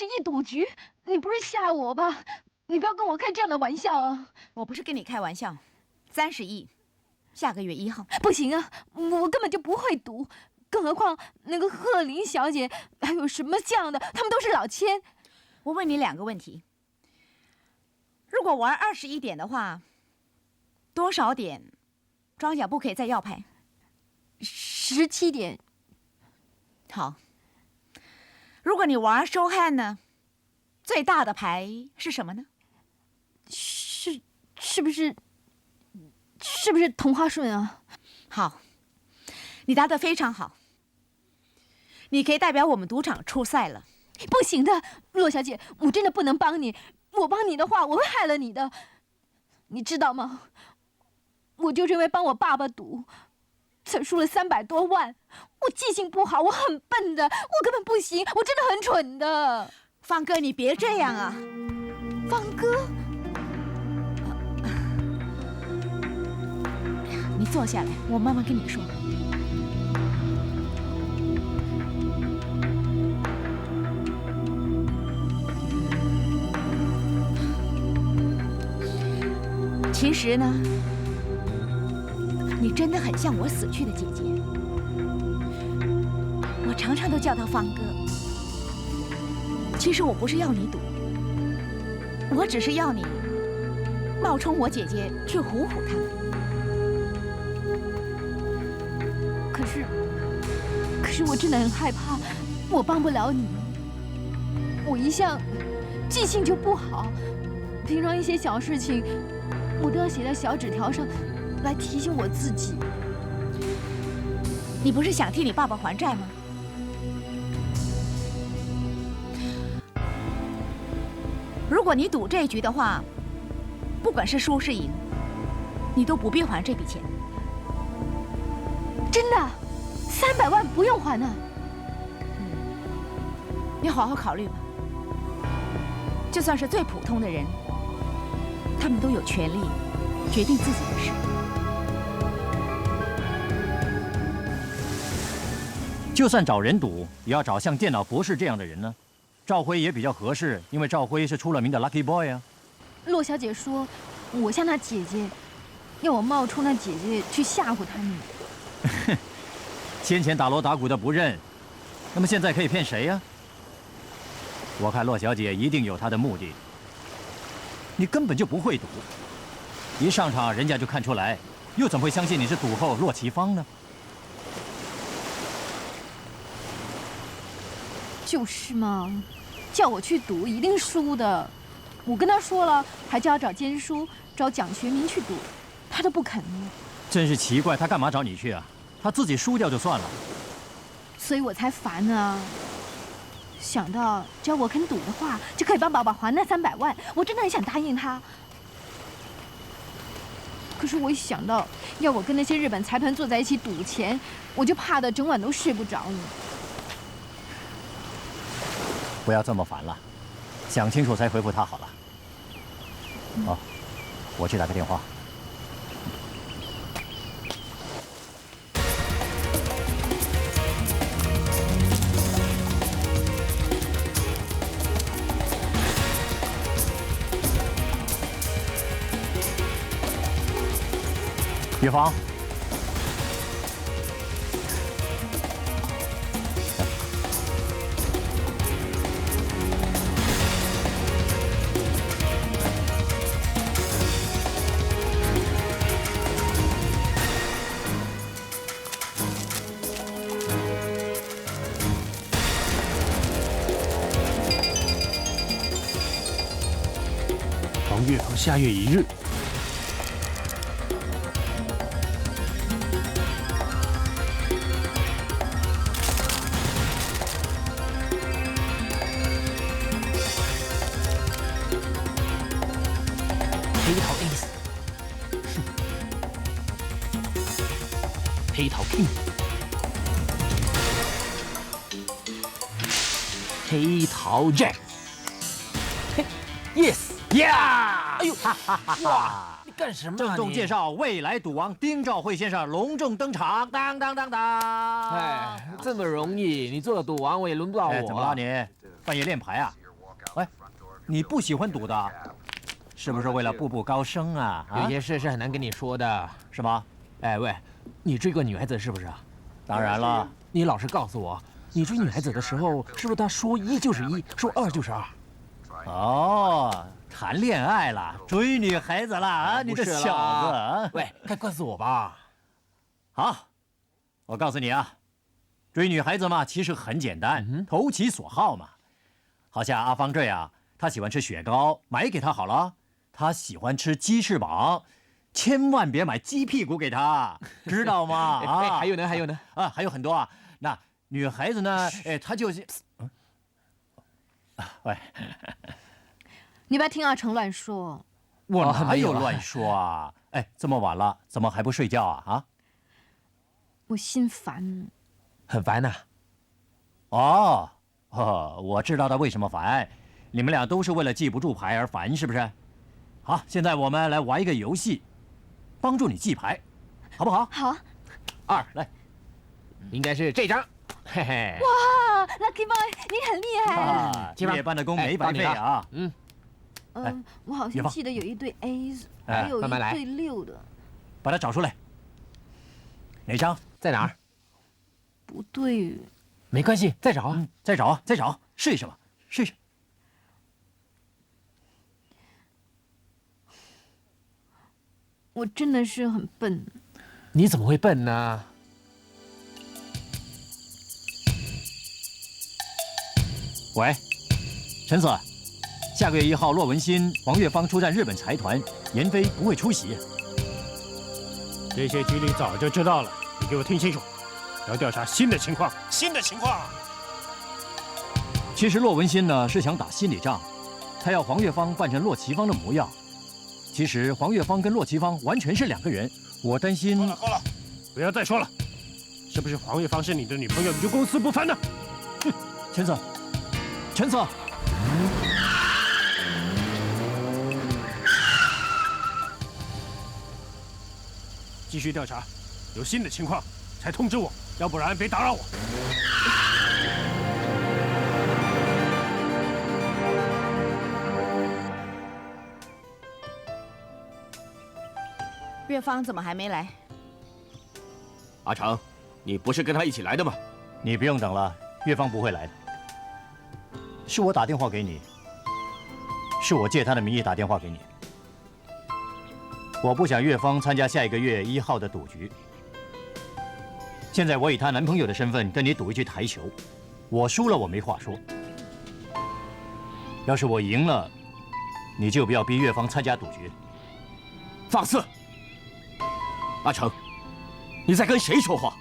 亿赌局，你不是吓我吧？你不要跟我开这样的玩笑啊！我不是跟你开玩笑，30亿，下个月1号。不行啊，我根本就不会赌，更何况那个贺林小姐还有什么酱的，他们都是老千。我问你2个问题：如果玩21点的话，多少点庄脚不可以再要牌？17点。好。如果你玩收汉呢，最大的牌是什么呢？是不是同花顺啊？好，你答得非常好。你可以代表我们赌场出赛了。不行的，骆小姐，我真的不能帮你。我帮你的话，我会害了你的，你知道吗？我就是因为帮我爸爸赌，才输了300多万。我记性不好，我很笨的，我根本不行，我真的很蠢的。方哥，你别这样啊！方哥，你坐下来，我慢慢跟你说。其实呢，你真的很像我死去的姐姐，我常常都叫她方哥。其实我不是要你赌，我只是要你冒充我姐姐去唬唬她。可是我真的很害怕，我帮不了你。我一向记性就不好，平常一些小事情，我都要写在小纸条上，来提醒我自己。你不是想替你爸爸还债吗？如果你赌这一局的话，不管是输是赢，你都不必还这笔钱。真的，300万不用还呢。你好好考虑吧。就算是最普通的人，他们都有权利决定自己的事。就算找人赌，也要找像电脑博士这样的人呢。赵辉也比较合适，因为赵辉是出了名的 lucky boy 啊。骆小姐说，我像她姐姐，要我冒充那姐姐去吓唬她你。先前打锣打鼓的不认，那么现在可以骗谁呀？我看骆小姐一定有她的目的。你根本就不会赌，一上场人家就看出来，又怎么会相信你是赌后骆其芳呢？就是嘛，叫我去赌一定输的。我跟他说了，还叫他找监书、找蒋学明去赌，他都不肯呢。真是奇怪，他干嘛找你去啊？他自己输掉就算了。所以我才烦呢。想到只要我肯赌的话，就可以帮爸爸还那300万，我真的很想答应他。可是我一想到要我跟那些日本财团坐在一起赌钱，我就怕得整晚都睡不着呢。不要这么烦了，想清楚才回复他好了。好，我去打个电话。玉芳，王月和下月1日。黑桃 ace， 黑桃 king， 黑桃 jack， 嘿 yes， 呀！哎呦，哈哈哈哈！你干什么啊郑重你介绍未来赌王丁兆辉先生隆重登场，当当当当！哎，这么容易，你做了赌王，我也轮不到我。哎，怎么了你？半夜练牌啊？你不喜欢赌的，是不是为了步步高升啊？有些事是很难跟你说的。是吗？哎喂，你追过女孩子是不是？当然了，你老实告诉我，你追女孩子的时候，是不是她说1就是1，说2就是2？哦，谈恋爱了，追女孩子了啊！你这小子啊！喂，快告诉我吧。好，我告诉你啊，追女孩子嘛，其实很简单，投其所好嘛。好像阿方这样，他喜欢吃雪糕，买给他好了。他喜欢吃鸡翅膀，千万别买鸡屁股给他，知道吗？啊，还有呢，还有呢，啊，还有很多啊。那女孩子呢？哎，她就是，喂，你不要听阿成乱说。我哪没有啊有乱说啊？哎，这么晚了，怎么还不睡觉啊？啊？我心烦。很烦呐。哦，我知道他为什么烦，你们俩都是为了记不住牌而烦，是不是？好，现在我们来玩一个游戏，帮助你记牌，好不好？好。 2，来。应该是这张，嘿嘿。哇 ，Lucky Boy，你很厉害。啊，夜班的工没白费啊。我好像记得有一对 A， 还有一对6的。把它找出来。哪张？在哪儿？不对。没关系，再找啊，再找啊，再找，试一试吧，试一试。我真的是很笨。你怎么会笨呢？喂，陈子，下个月1号，骆文新、黄月芳出战日本财团，严飞不会出席。这些局里早就知道了，你给我听清楚，要调查新的情况。其实骆文新呢是想打心理仗，他要黄月芳扮成骆奇芳的模样。其实黄月芳跟骆奇芳完全是2个人，我担心。够了，不要再说了，是不是黄月芳是你的女朋友，你就公私不分呢？哼，陈子，陈子。继续调查，有新的情况才通知我，要不然别打扰我。月芳怎么还没来？阿成，你不是跟他一起来的吗？你不用等了，月芳不会来的。是我打电话给你，是我借他的名义打电话给你。我不想月芳参加下一个月1号的赌局。现在我以她男朋友的身份跟你赌一局台球，我输了我没话说。要是我赢了，你就不要逼月芳参加赌局。放肆！阿成，你在跟谁说话？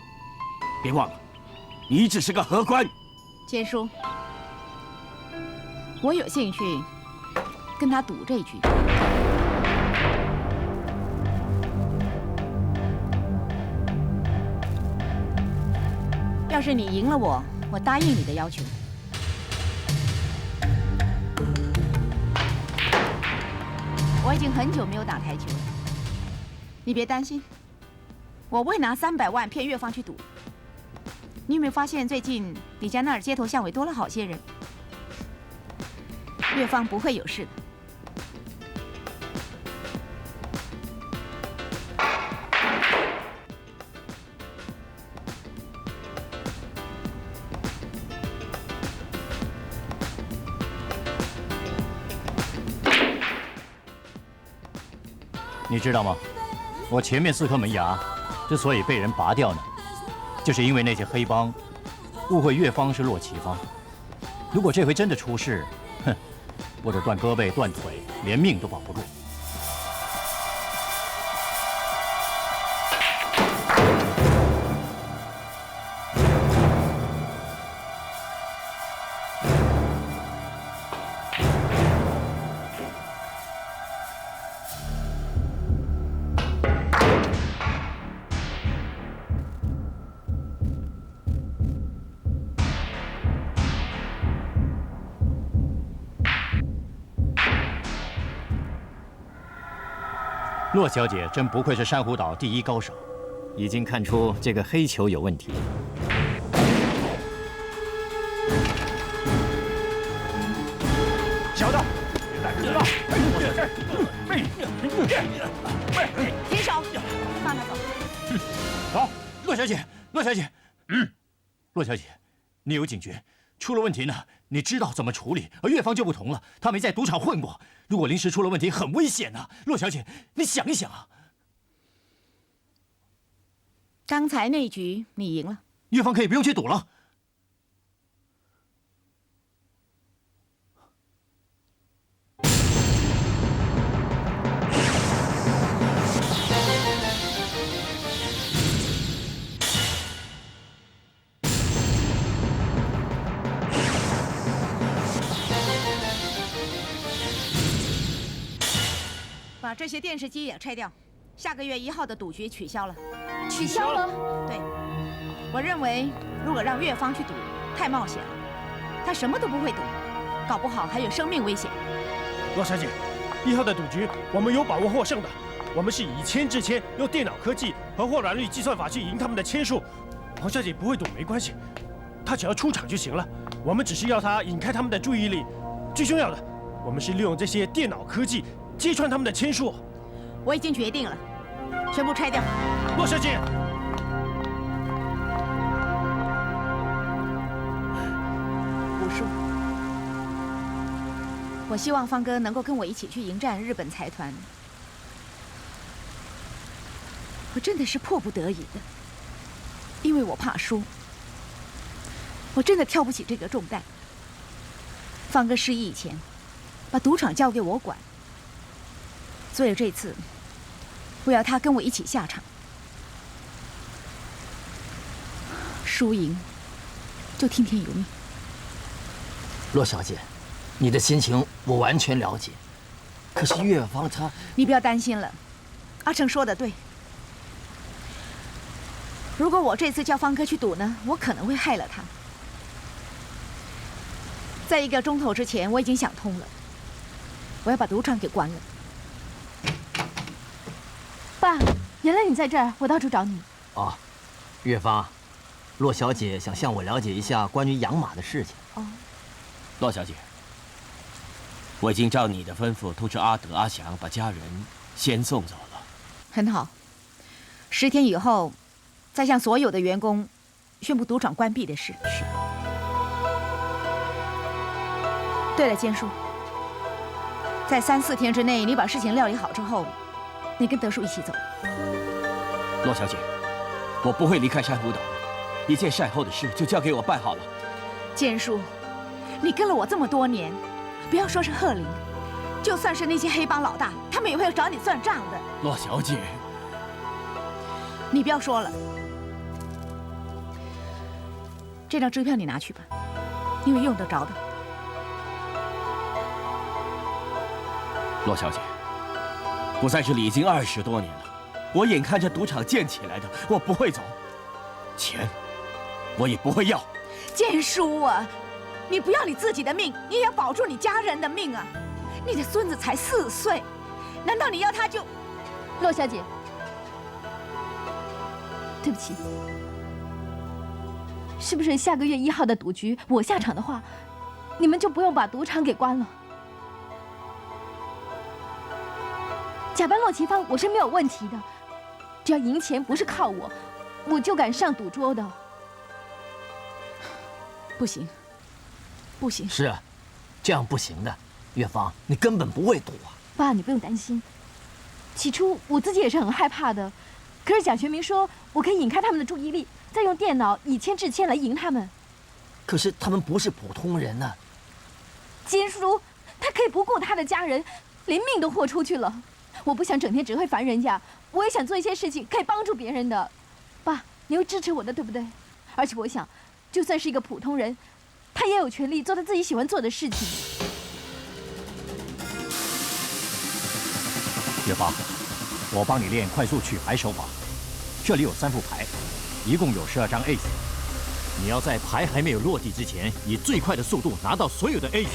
别忘了，你只是个荷官。结束。我有兴趣跟他赌这局。要是你赢了我，我答应你的要求。我已经很久没有打台球了，你别担心，我不会拿300万骗月芳去赌。你有没有发现最近你家那儿街头巷尾多了好些人？月芳不会有事的。你知道吗？我前面4颗门牙之所以被人拔掉呢，就是因为那些黑帮误会月芳是骆奇芳。如果这回真的出事，哼，不止断胳膊断腿，连命都保不住。骆小姐真不愧是珊瑚岛第1高手，已经看出这个黑球有问题。小的，停手，放他走。好，骆小姐，骆小姐，骆小姐，你有警觉，出了问题呢，你知道怎么处理。而岳芳就不同了，她没在赌场混过，如果临时出了问题，很危险呐。骆小姐，你想一想啊。刚才那局你赢了，岳芳可以不用去赌了。把这些电视机也拆掉。下个月1号的赌局取消了。取消了？对，我认为如果让岳芳去赌，太冒险了。她什么都不会赌，搞不好还有生命危险。罗小姐，1号的赌局我们有把握获胜的。我们是以签制签，用电脑科技和霍兰率计算法去赢他们的签数。黄小姐不会赌没关系，她只要出场就行了。我们只是要她引开他们的注意力。最重要的，我们是利用这些电脑科技揭穿他们的签数。我已经决定了，全部拆掉。骆小姐，武术。我希望方哥能够跟我一起去迎战日本财团。我真的是迫不得已的，因为我怕输。我真的挑不起这个重担。方哥失忆以前，把赌场交给我管，所以这次我要他跟我一起下场。输赢就听天由命。骆小姐，你的心情我完全了解。可是岳芳她……你不要担心了，阿成说的对。如果我这次叫方哥去赌呢，我可能会害了他。在1个钟头之前，我已经想通了，我要把赌场给关了。爸，原来你在这儿，我到处找你。哦，岳芳，骆小姐想向我了解一下关于养马的事情。哦，骆小姐，我已经照你的吩咐通知阿德、阿祥把家人先送走了。很好，10天以后，再向所有的员工宣布赌场关闭的事。是。对了，坚叔，在3、4天之内，你把事情料理好之后，你跟德叔一起走。骆小姐，我不会离开珊瑚岛，一切善后的事就交给我办好了。坚叔，你跟了我这么多年，不要说是贺林，就算是那些黑帮老大，他们也会找你算账的。骆小姐，你不要说了，这张支票你拿去吧，因为用得着的。骆小姐，我在这里已经20多年了，我眼看着赌场建起来的，我不会走，钱我也不会要。坚叔啊，你不要你自己的命，你也要保住你家人的命啊！你的孙子才4岁，难道你要他就……骆小姐，对不起，是不是下个月1号的赌局我下场的话，你们就不用把赌场给关了？假扮骆奇芳我是没有问题的，只要赢钱不是靠我，我就敢上赌桌的。不行，不行。是啊，这样不行的。岳芳，你根本不会赌啊。爸，你不用担心。起初我自己也是很害怕的，可是贾学明说我可以引开他们的注意力，再用电脑以签制签来赢他们。可是他们不是普通人呐。坚叔，他可以不顾他的家人，连命都豁出去了。我不想整天只会烦人家，我也想做一些事情可以帮助别人的。爸，你会支持我的，对不对？而且我想，就算是一个普通人，他也有权利做他自己喜欢做的事情。岳芳，我帮你练快速取牌手法。这里有3副牌，一共有12张 ace。你要在牌还没有落地之前，以最快的速度拿到所有的 ace。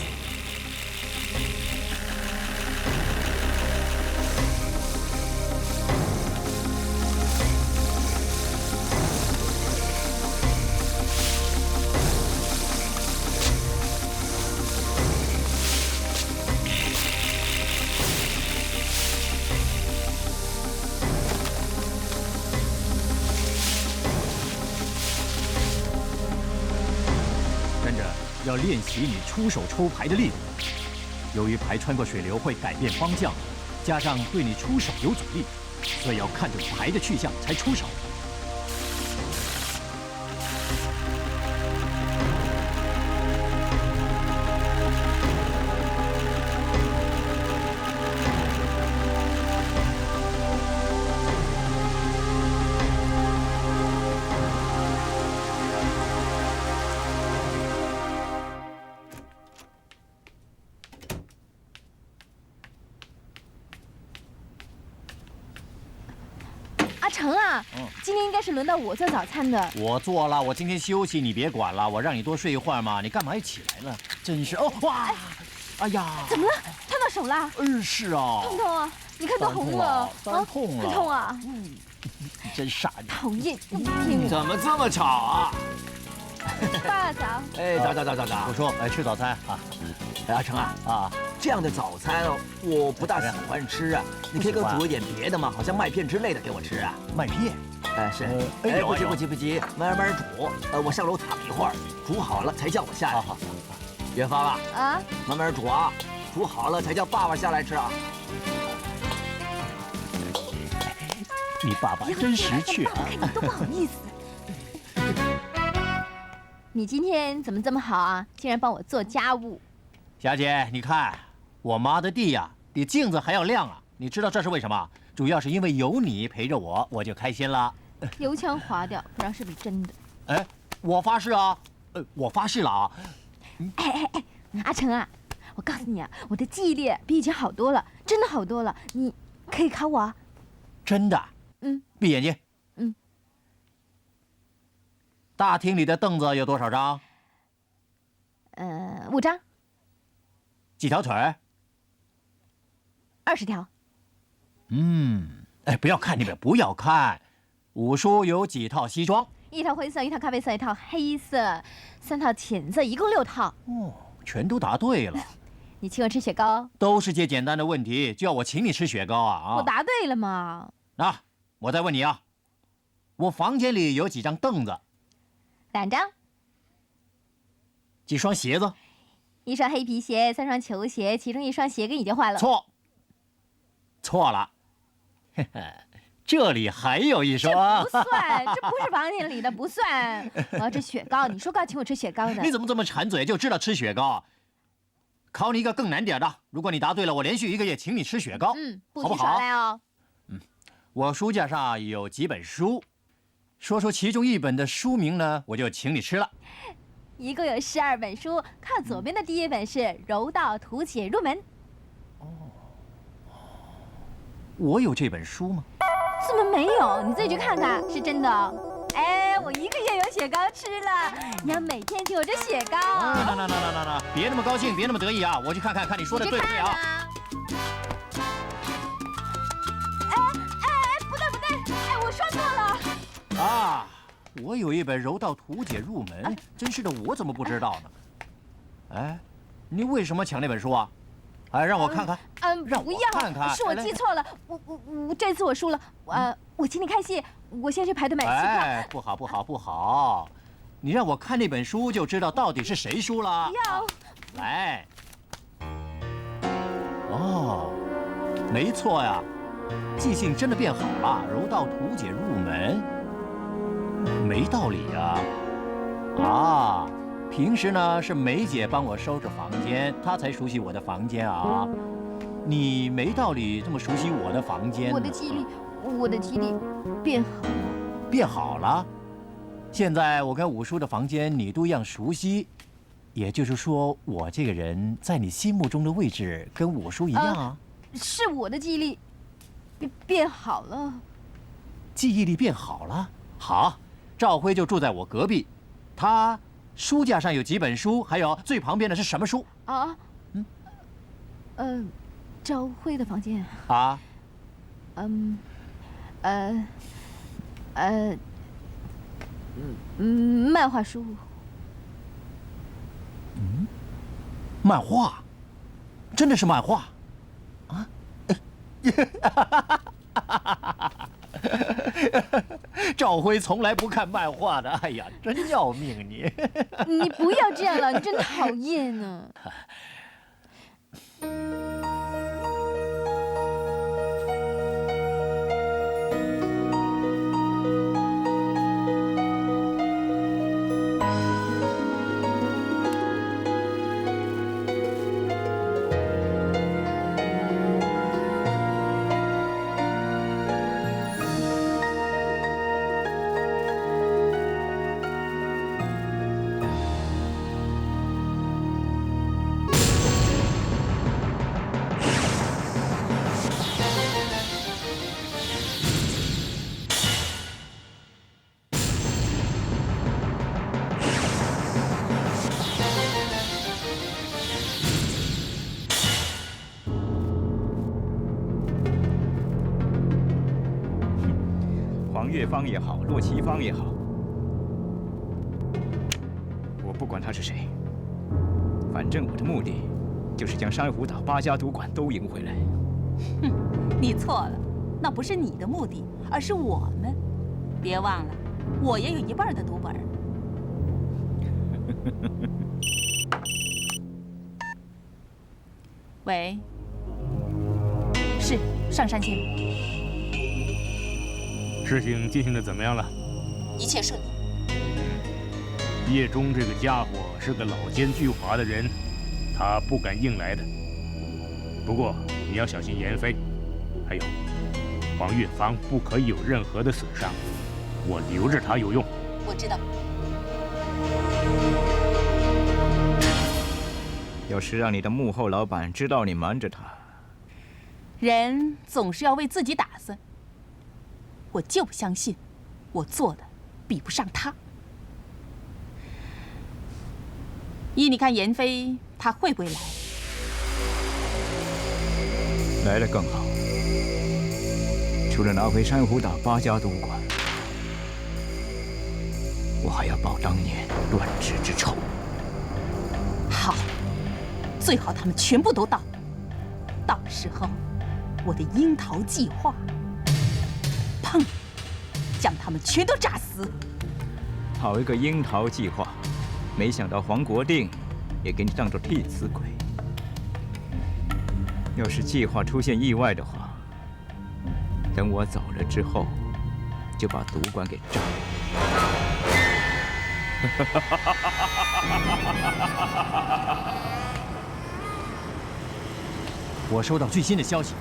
要练习你出手抽牌的力度。由于牌穿过水流会改变方向，加上对你出手有阻力，所以要看准牌的去向才出手。成啊，今天应该是轮到我做早餐的。我做了，我今天休息，你别管了。我让你多睡一会儿嘛，你干嘛要起来呢？真是哦，哇，哎呀，怎么了？烫到手啦？是啊。痛不痛啊？你看都红了，当然痛了。很痛啊！你真傻。讨厌，又不听我。怎么这么吵啊？爸早。哎，早，我说，吃早餐啊。哎，阿成啊，这样的早餐我不大喜欢吃啊，你可以给我煮一点别的吗？好像麦片之类的给我吃啊。麦片？哎，是。哎，不急，慢慢煮。我上楼躺一会儿，煮好了才叫我下来。好。元芳啊，慢慢煮啊，煮好了才叫爸爸下来吃啊。你爸爸真识趣啊！我看你都不好意思。你今天怎么这么好啊？竟然帮我做家务。小姐，你看我妈的地呀，比镜子还要亮啊！你知道这是为什么？主要是因为有你陪着我，我就开心了。油腔滑调，不知道是不是真的。哎，我发誓啊，我发誓了啊。哎，阿成啊，我告诉你啊，我的记忆力比以前好多了，真的好多了。你可以考我啊。真的？闭眼睛。大厅里的凳子有多少张？5张。几条腿？20条。哎，不要看那边，不要看。五叔有几套西装？1套灰色，1套咖啡色，1套黑色，3套浅色，一共6套。哦，全都答对了。你请我吃雪糕？都是些简单的问题，就要我请你吃雪糕啊！我答对了嘛。我再问你啊，我房间里有几张凳子？2张。几双鞋子？1双黑皮鞋，3双球鞋，其中1双鞋跟已经坏了。错了，这里还有1双。这不算，这不是房间里的，不算。我要吃雪糕，你说过要请我吃雪糕的。你怎么这么馋嘴，就知道吃雪糕？考你一个更难点的，如果你答对了，我连续1个月请你吃雪糕，不许耍赖哦。我书架上有几本书，说出其中1本的书名呢，我就请你吃了。一共有12本书，靠左边的第1本是《柔道图解入门》。我有这本书吗？怎么没有？你自己去看看，是真的。哎，我1个月有雪糕吃了，你要每天请我吃雪糕。那，别那么高兴，别那么得意啊！我去看看你说的对不对啊？不对，我说错了。啊，我有1本《柔道图解入门》，真是的，我怎么不知道呢？哎，你为什么抢那本书啊？哎，让我看看。让我看看。是我记错了，我这次我输了。我请你看戏，我先去排队买戏票。哎，不好，你让我看那本书就知道到底是谁输了。要。来。哦，没错呀，记性真的变好了，《柔道图解入门》。没道理啊！平时呢是梅姐帮我收拾房间，她才熟悉我的房间啊。你没道理这么熟悉我的房间。我的记忆力变好了。变好了？现在我跟五叔的房间你都一样熟悉，也就是说我这个人在你心目中的位置跟五叔一样啊。是我的记忆力变好了。记忆力变好了？好，赵辉就住在我隔壁，他书架上有几本书，还有最旁边的是什么书？赵辉的房间啊？漫画书。漫画？真的是漫画？赵辉从来不看漫画的，哎呀，真要命你！你不要这样了，你真讨厌呢。岳芳也好，洛奇芳也好，我不管他是谁，反正我的目的就是将珊瑚岛8家赌馆都赢回来。哼，你错了，那不是你的目的，而是我们。别忘了，我也有1半的赌本。喂，是上山先生。 事情进行的怎么样了？一切顺利。叶忠这个家伙是个老奸巨猾的人，他不敢硬来的。不过你要小心严飞，还有黄月芳不可以有任何的损伤，我留着他有用。我知道。要是让你的幕后老板知道你瞒着他，人总是要为自己打算。 我就不相信，我做的比不上他。依你看，严飞他会不会来？来了更好。除了拿回珊瑚岛8家赌馆，我还要报当年乱治之仇。好，最好他们全部都到。到时候，我的樱桃计划。 砰！将他们全都炸死。好一个樱桃计划，没想到黄国定也给你当作替死鬼。要是计划出现意外的话，等我走了之后，就把赌馆给炸了。我收到最新的消息，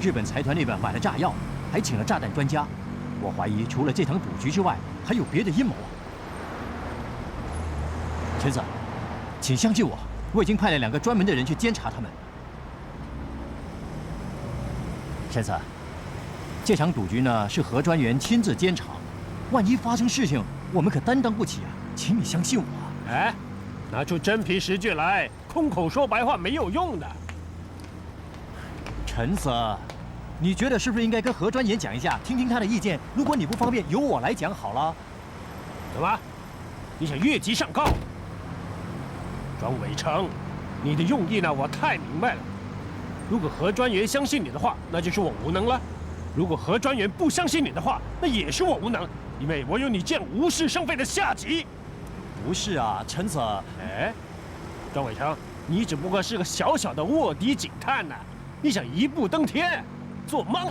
日本财团那边买了炸药。 还请了炸弹专家，我怀疑除了这场赌局之外，还有别的阴谋啊！陈子，请相信我，我已经派了2个专门的人去监察他们。陈子，这场赌局呢是何专员亲自监察，万一发生事情，我们可担当不起啊！请你相信我。哎，拿出真凭实据来，空口说白话没有用的。陈子。 你觉得是不是应该跟何专员讲一下，听听他的意见？如果你不方便，由我来讲好了。怎么？你想越级上告？庄伟成，你的用意呢？我太明白了。如果何专员相信你的话，那就是我无能了；如果何专员不相信你的话，那也是我无能，因为我有你这样无事生非的下级。不是啊，陈子。哎，庄伟成，你只不过是个小小的卧底警探呐，你想一步登天？ 做梦！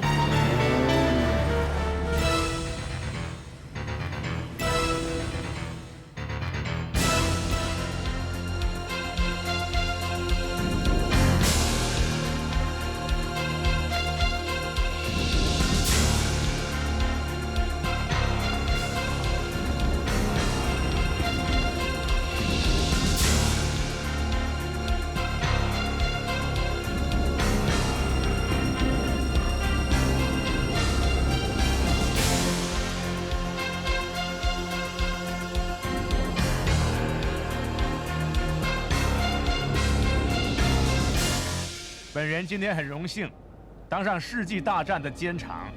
本人今天很荣幸，当上世纪大战的监场。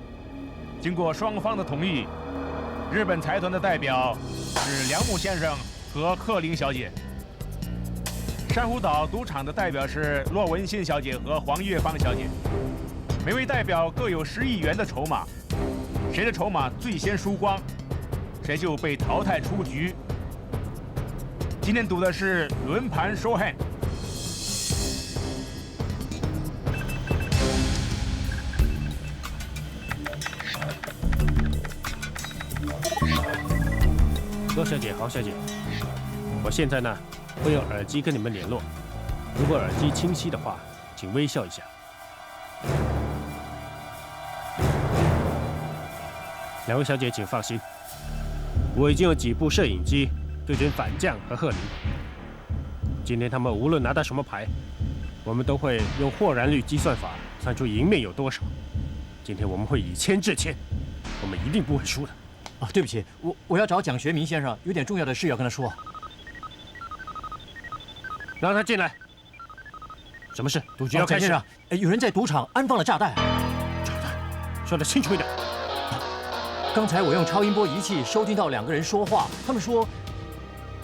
经过双方的同意，日本财团的代表是梁木先生和克林小姐，珊瑚岛赌场的代表是骆文新小姐和黄月芳小姐。每位代表各有10亿元的筹码，谁的筹码最先输光，谁就被淘汰出局。今天赌的是轮盘说 hand。罗小姐、郝小姐，我现在呢会用耳机跟你们联络，如果耳机清晰的话，请微笑一下。两位小姐请放心，我已经有几部摄影机对准反将和贺林。今天他们无论拿到什么牌，我们都会用豁然率计算法算出赢面有多少。今天我们会以千制千，我们一定不会输的。啊，对不起，我要找蒋学明先生，有点重要的事要跟他说。让他进来。什么事？赌局要开始。先生，有人在赌场安放了炸弹。炸弹，说得清楚一点。刚才我用超音波仪器收听到2个人说话，他们说，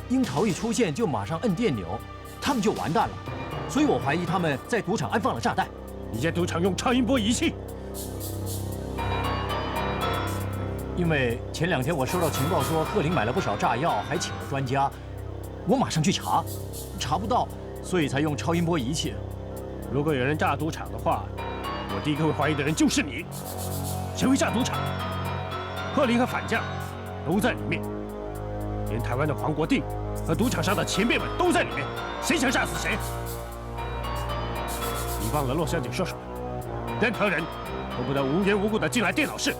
鹰巢一出现就马上摁电钮，他们就完蛋了，所以我怀疑他们在赌场安放了炸弹。你在赌场用超音波仪器？因为前2天我收到情报说贺林买了不少炸药，还请了专家，我马上去查，查不到，所以才用超音波仪器。如果有人炸赌场的话，我第一个会怀疑的人就是你。谁会炸赌场？贺林和反将都在里面，连台湾的黄国定和赌场上的前辈们都在里面，谁想炸死谁？你忘了骆小姐说什么？任何人都不得无缘无故的进来电脑室。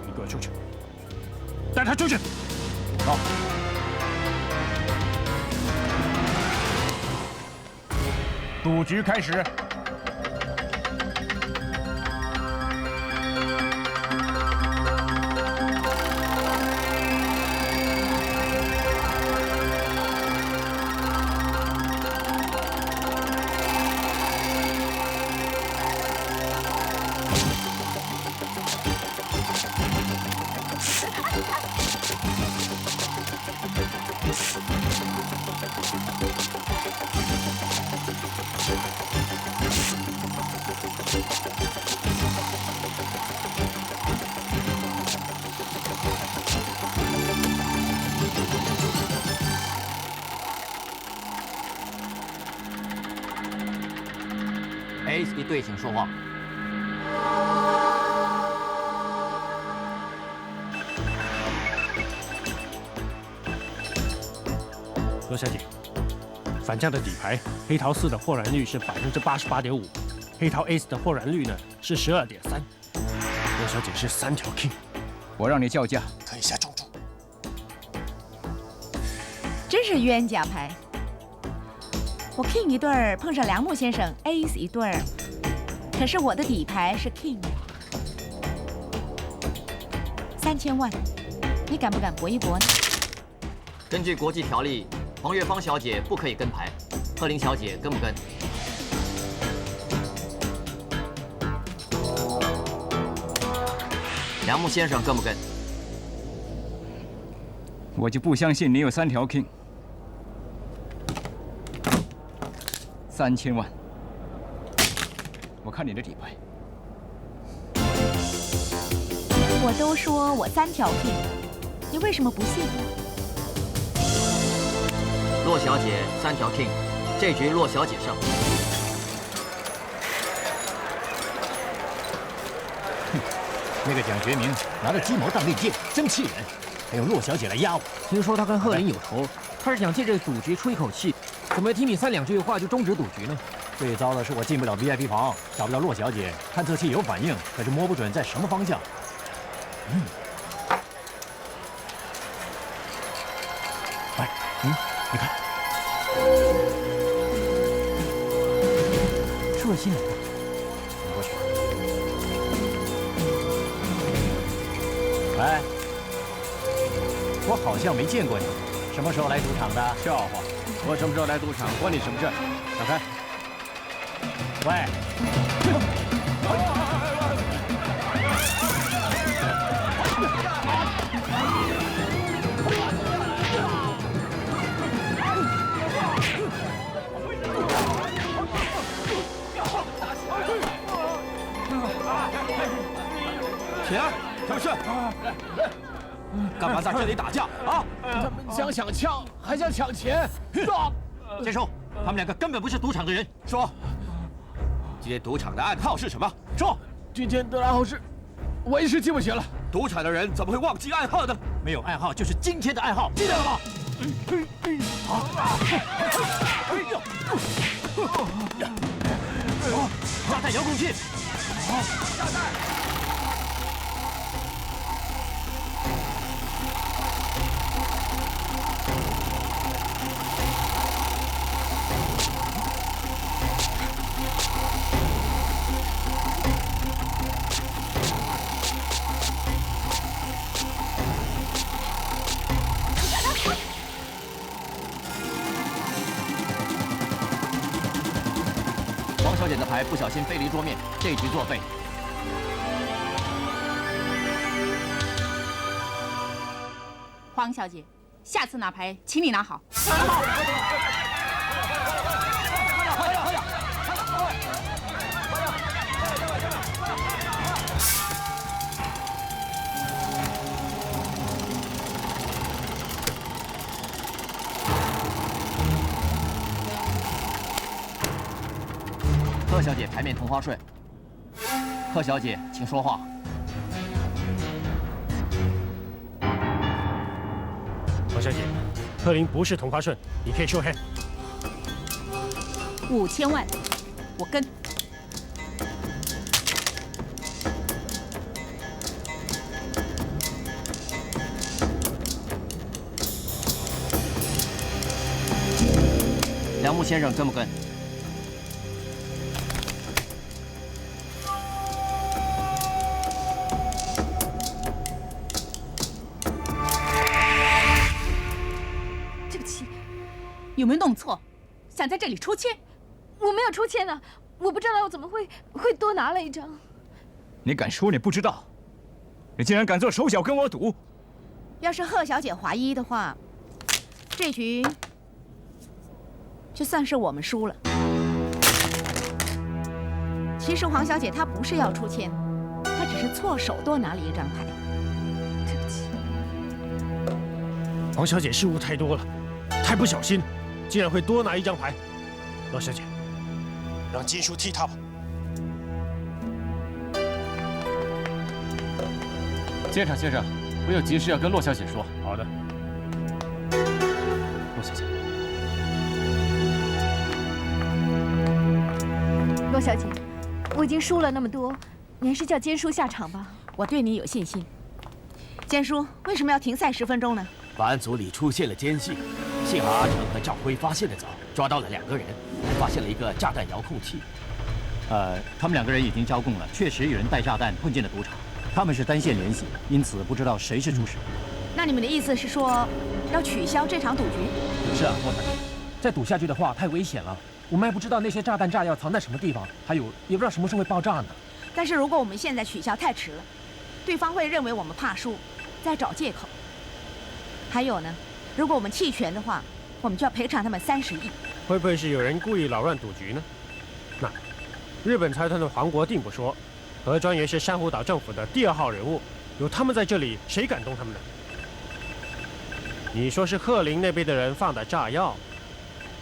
你给我出去！带他出去！好。赌局开始。Ace 一队，请说话。罗小姐，反将的底牌黑桃4的豁然率是88.5%，黑桃 Ace 的豁然率呢是12.3%。罗小姐是3条 King， 我让你叫价，可以下重注。真是冤家牌。我 King 一对儿碰上梁木先生 Ace 一对儿，可是我的底牌是 King， 3000万，你敢不敢搏一搏呢？根据国际条例，黄月芳小姐不可以跟牌，贺林小姐跟不跟？梁木先生跟不跟？我就不相信你有3条 King。3000万，我看你的底牌。我都说我3条 King， 你为什么不信？骆小姐3条 King， 这局骆小姐胜。那个蒋学明拿着鸡毛当令箭，真气人！还用骆小姐来压我。听说他跟贺林有仇，他是想借这个赌局出一口气。怎么听你3、2句话就终止赌局呢？最糟的是我进不了 VIP 房，找不到骆小姐，探测器有反应，可是摸不准在什么方向。哎，你看，是不是新来的？你过去。喂，我好像没见过你，什么时候来赌场的？笑话，我什么时候来赌场关你什么事？打开。喂。起来，什么事？干嘛？要在这里打架啊！他们想抢枪，还想抢钱。坚叔，他们两个根本不是赌场的人。说，今天赌场的暗号是什么？说，今天的暗号是，我一时记不起了。赌场的人怎么会忘记暗号呢？没有暗号就是今天的暗号，记得了吗？炸弹遥控器。炸弹。小姐的牌不小心飞离桌面，这局作废。黄小姐，下次拿牌，请你拿好。贺小姐牌面同花顺。贺小姐，请说话。黄小姐，贺林不是同花顺，你可以show hand。5000万，我跟。梁木先生跟不跟？有没有弄错？想在这里出千？我没有出千啊！我不知道我怎么会多拿了一张。你敢说你不知道？你竟然敢做手脚跟我赌！要是贺小姐怀疑的话，这局就算是我们输了。其实黄小姐她不是要出千，她只是错手多拿了一张牌。对不起，黄小姐失误太多了，太不小心。竟然会多拿一张牌，罗小姐，让金叔替他吧。监察先生，我有急事要跟骆小姐说。好的，骆小姐。骆小姐，我已经输了那么多，你还是叫坚叔下场吧。我对你有信心。坚叔，为什么要停赛10分钟呢？办案组里出现了奸细。幸好阿成和赵辉发现的早，抓到了2个人，还发现了一个炸弹遥控器。他们2个人已经招供了，确实有人带炸弹混进了赌场，他们是单线联系，因此不知道谁是主使。那你们的意思是说，要取消这场赌局？是啊，骆小姐，再赌下去的话太危险了，我们还不知道那些炸弹炸药藏在什么地方，还有也不知道什么时候会爆炸呢。但是如果我们现在取消太迟了，对方会认为我们怕输，再找借口。还有呢？如果我们弃权的话，我们就要赔偿他们30亿。会不会是有人故意扰乱赌局呢？那日本财团的黄国定不说，何专员是珊瑚岛政府的第2号人物，有他们在这里，谁敢动他们呢？你说是贺林那边的人放的炸药，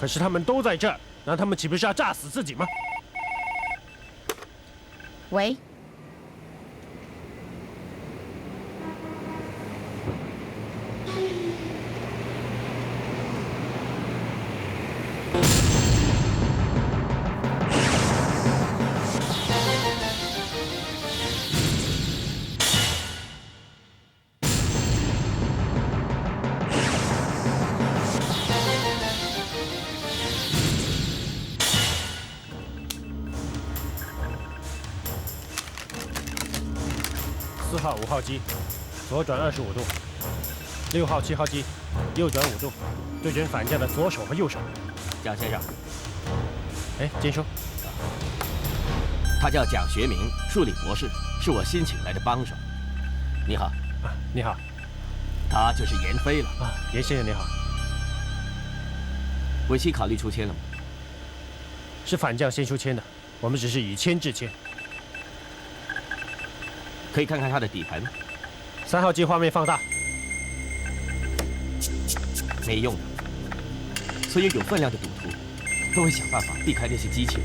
可是他们都在这儿，那他们岂不是要炸死自己吗？喂。4号、5号机，左转25度；6号、7号机，右转5度，对准反将的左手和右手。蒋先生，哎，坚叔，他叫蒋学明，数理博士，是我新请来的帮手。你好。啊，你好。他就是严飞了。啊，严先生你好。维希考虑出签了吗？是反将先出签的，我们只是以签制签。可以看看他的底牌吗？ 3号机画面放大。没用的。所有有分量的赌徒都会想办法避开那些机器人。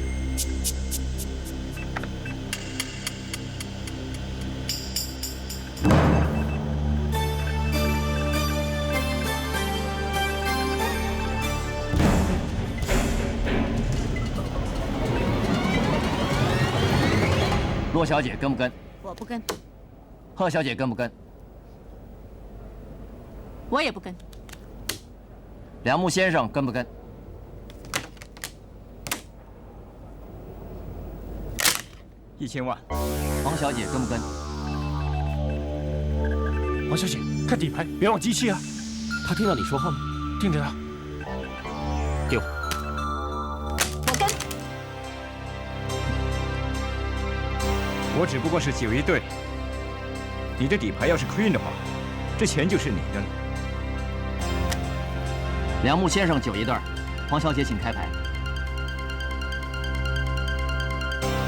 骆小姐跟不跟？我不跟，贺小姐跟不跟？我也不跟。梁木先生跟不跟？1000万。黄小姐跟不跟？王小姐，看底牌，别忘机器啊！他听到你说话吗？听着他。给我。我跟。我只不过是9一队，你的底牌要是 Queen 的话，这钱就是你的了。梁木先生9一对，黄小姐请开牌。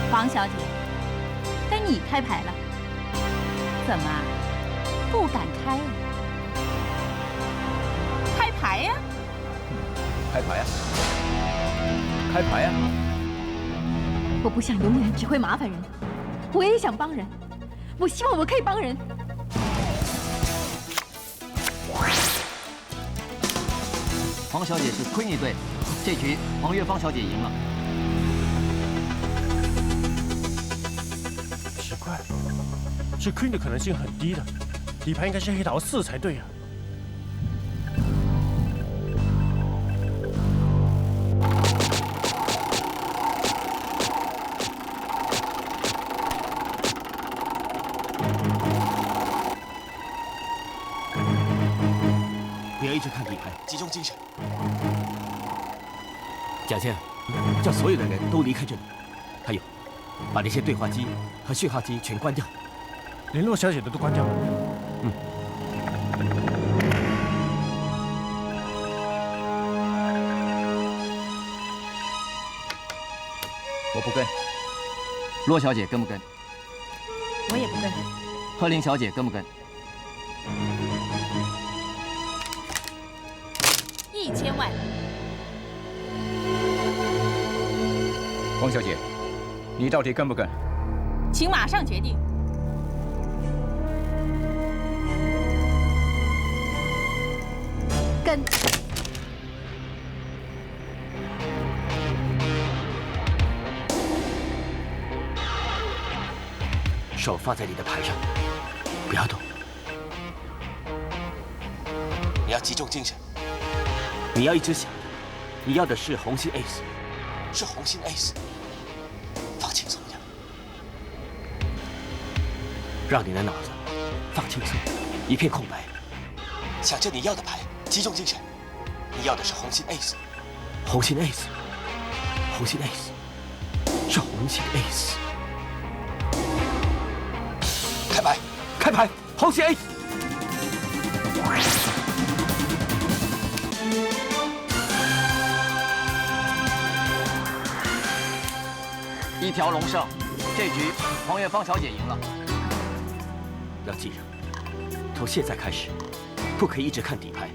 黄小姐，该你开牌了。怎么不敢开啊？开牌呀！开牌呀！开牌呀！我不想永远只会麻烦人，我也想帮人，我希望我可以帮人。黄小姐是 Queen 队，这局黄月芳小姐赢了。奇怪，是 Queen 的可能性很低的，底牌应该是黑桃4才对啊。不要一直看底牌，集中精神。蒋先，叫所有的人都离开这里。还有，把那些对话机和讯号机全关掉。联络小姐的都关掉了。嗯。我不跟。骆小姐跟不跟？我也不跟。贺林小姐跟不跟？1000万。黄小姐，你到底跟不跟？请马上决定。跟。手放在你的牌上，不要动。你要集中精神，你要一直想着，你要的是红心 ace， 是红心 ace。放轻松一点，让你的脑子放轻松，一片空白，想着你要的牌，集中精神。你要的是红心 ace， 红心 ace， 红心 ace， 是红心 ace。开牌，开牌，红心 ace。一条龙胜，这局黄月芳小姐赢了。要记着，从现在开始，不可以一直看底牌。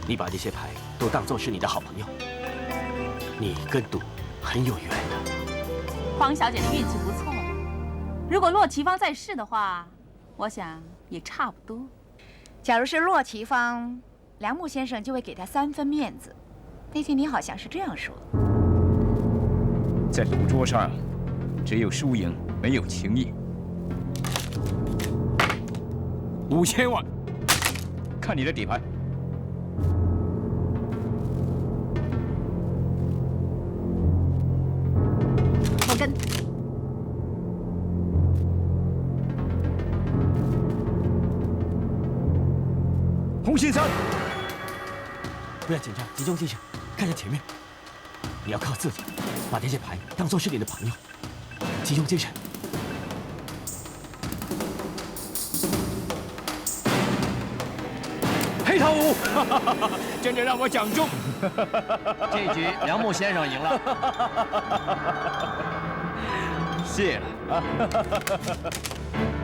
你把这些牌都当作是你的好朋友，你跟赌很有缘的。黄小姐的运气不错，如果骆奇芳在世的话，我想也差不多。假如是骆奇芳，梁木先生就会给他3分面子。那天你好像是这样说。在赌桌上，只有输赢，没有情义。5000万，看你的底牌。我跟。洪先生，不要紧张，集中精神，看着前面。你要靠自己，把这些牌当作是你的朋友，集中精神。黑桃5，真的让我讲中。这局梁木先生赢了，谢了。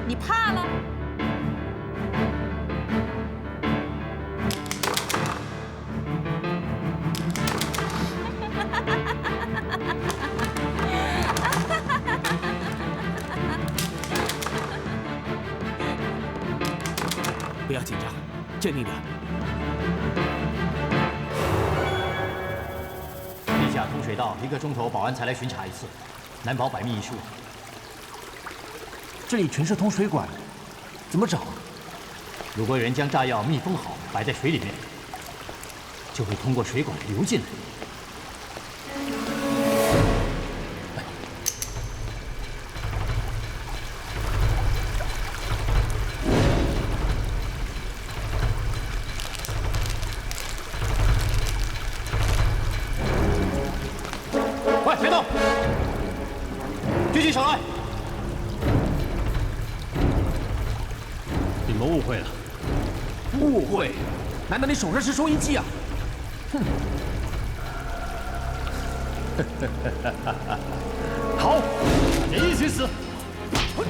你怕了？鉴定员。地下通水道1个钟头，保安才来巡查一次，难保百密一疏。这里全是通水管，怎么找？如果人将炸药密封好，摆在水里面，就会通过水管流进来。喂，别动！举起手来！你们误会了。误会？难道你手上是收音机啊？哼！好，大家一起死！别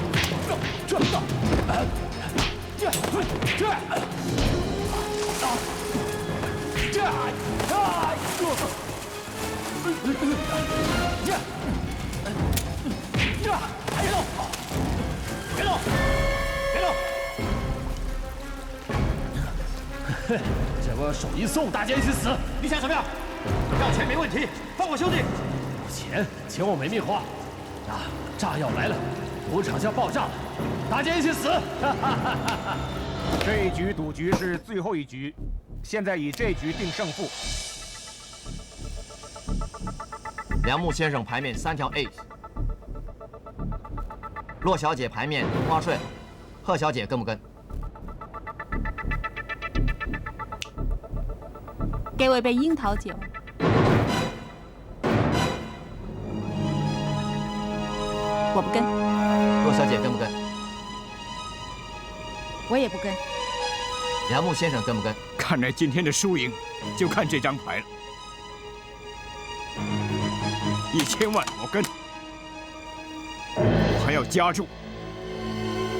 动！别动！这我手一松，大家一起死！你想怎么样？要钱没问题，放我兄弟。钱我没命花。炸药来了，赌场就要爆炸了，大家一起死！这一局赌局是最后一局，现在以这局定胜负。梁木先生牌面3条 ace， 骆小姐牌面花顺，贺小姐跟不跟？给我一杯樱桃酒。我不跟。骆小姐跟不跟？我也不跟。梁木先生跟不跟？看来今天的输赢就看这张牌了。1000万我跟，我还要加注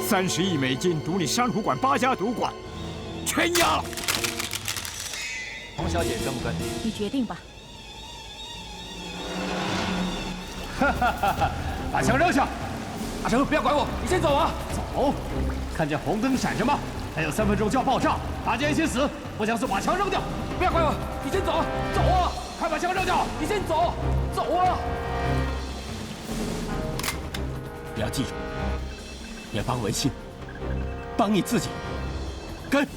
30亿美金赌你珊瑚馆8家赌馆，全押了。洪小姐跟不跟？你决定吧。把枪扔下！阿成，不要管我，你先走啊！走！看见红灯闪着吗？还有3分钟就要爆炸，大家一起死！不想死，把枪扔掉！不要管我，你先走！走啊！快把枪扔掉！你先走！走啊！你要记住，别帮文心，帮你自己。跟。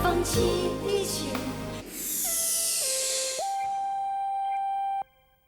放弃一切。